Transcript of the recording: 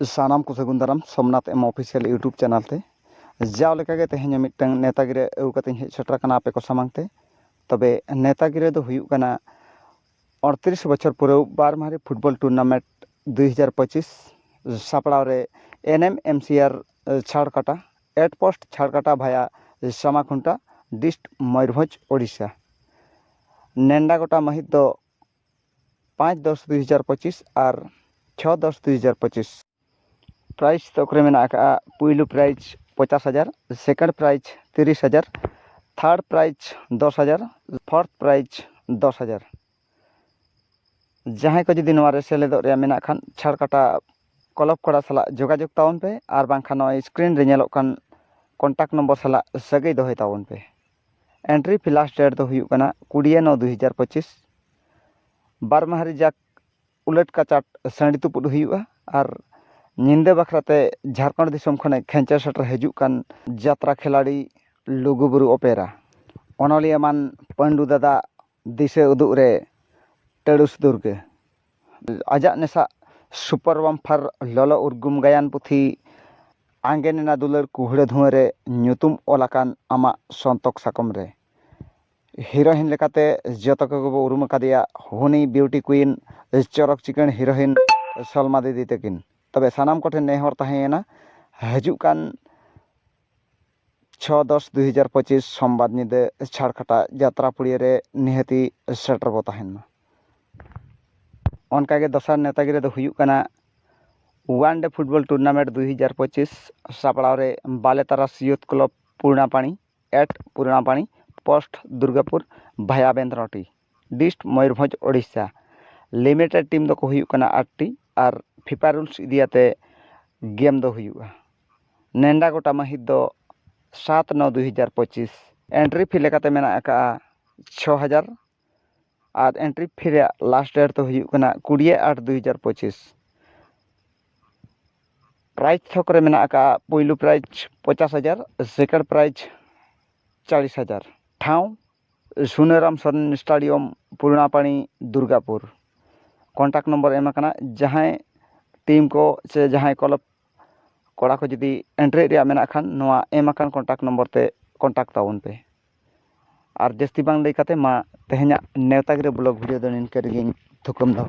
सानाम को सगुन दाराम सोमनाथ एम ऑफिशियल यूट्यूब चैनल ते जाव लेकागे तेहें मिट्टन नेतागिरी अगु कते हेज सेटर कना आपे को सामांगते तबे नेतागिरी दो हुयुग कना 38 बछर पुरेव बार मारे फुटबॉल टूर्नामेंट 2025 सापड़ाव रे एनएम एमसीआर छाड़काटा 8 पोस्ट छाड़काटा भाया समाखुंटा डिस्ट मयूरभंज ओडिशा नेंडा गोटा महित दो 5-10-2025 और 6-10-2025 प्राइज तकरे मेना का पुइलू prize 50,000 second prize 30,000 third prize 10,000 fourth prize 10,000 जहां को जुदी नोरे सेलेदो रे मेना खान छाड़काटा क्लब कोड़ा सला जोगाजोग तावन पे और बांखान स्क्रीन रे नेलोग कान कॉन्टैक्ट नंबर सला सगई दोहै तावन पे एंट्री फी लास्ट डेट दो हुयुग कना 20/9/2025 बार माहरी जाक उलट का चाट सांडी तुपुड हुयुगा और निंदे बखराते झारखंड दिसम खने खेंचा सेटर हजुग कान यात्रा खिलाड़ी लुगुबुरु ओपेरा ओनलिया मान पंडू दादा दिसे उदुग रे टड़ुस दुर्गे आजा नेसा सुपर बम्फार ललो उर्गुम गायन पुथी आंगेनेना दुलर कुहड़े धुएरे ᱧᱩᱛᱩᱢ ओलाकान आमा संतक साकम रे हिरोइन लेकाते जतो को उरुम कादिया हुनी ब्यूटी क्वीन चरक चिकन हिरोइन सलमा दीदी तकिन तबे सानाम कोठे नेहर ताहेना हजुग कान 6-10-2025 सोमवार निदे छाड़काटा यात्रा पुड़िया रे निहती सेटर बो ताहेना उनका के दसार नेतागिरी दो हुयुग कना वन डे फुटबॉल टूर्नामेंट 2025 सापड़ाव रे बालेतारास youth club Purnapani at Purnapani post Durgapur भाया बेंद्रटी dist Mayurbhanj Odisha limited team दो को हुयुग कना 8 टी और फीफा रूल्स इदियाते गेम दो हुयुगा नेंडा गोटा महित दो 7/9/2025 एंट्री फी लेकाते मेना का 6,000 और एंट्री फी रे लास्ट डेट तो हुयुग कना 20/8/2025 प्राइज थोक रे मेना का पुइलू प्राइज 50,000 सेकंड प्राइज 40,000 ठाव Suneram Saran stadium Purnapani Durgapur contact number एम कना जहां टीम को से जहां क्लब कोड़ा को जुदी एंट्री रे मेना खान नोआ एम कान कॉन्टैक्ट नंबर ते कॉन्टैक्ट ताउन पे और जस्ती बांग लई काते मा तेहना नेवतागिरी ब्लॉग वीडियो दो निनके रेगिन थुकम दो।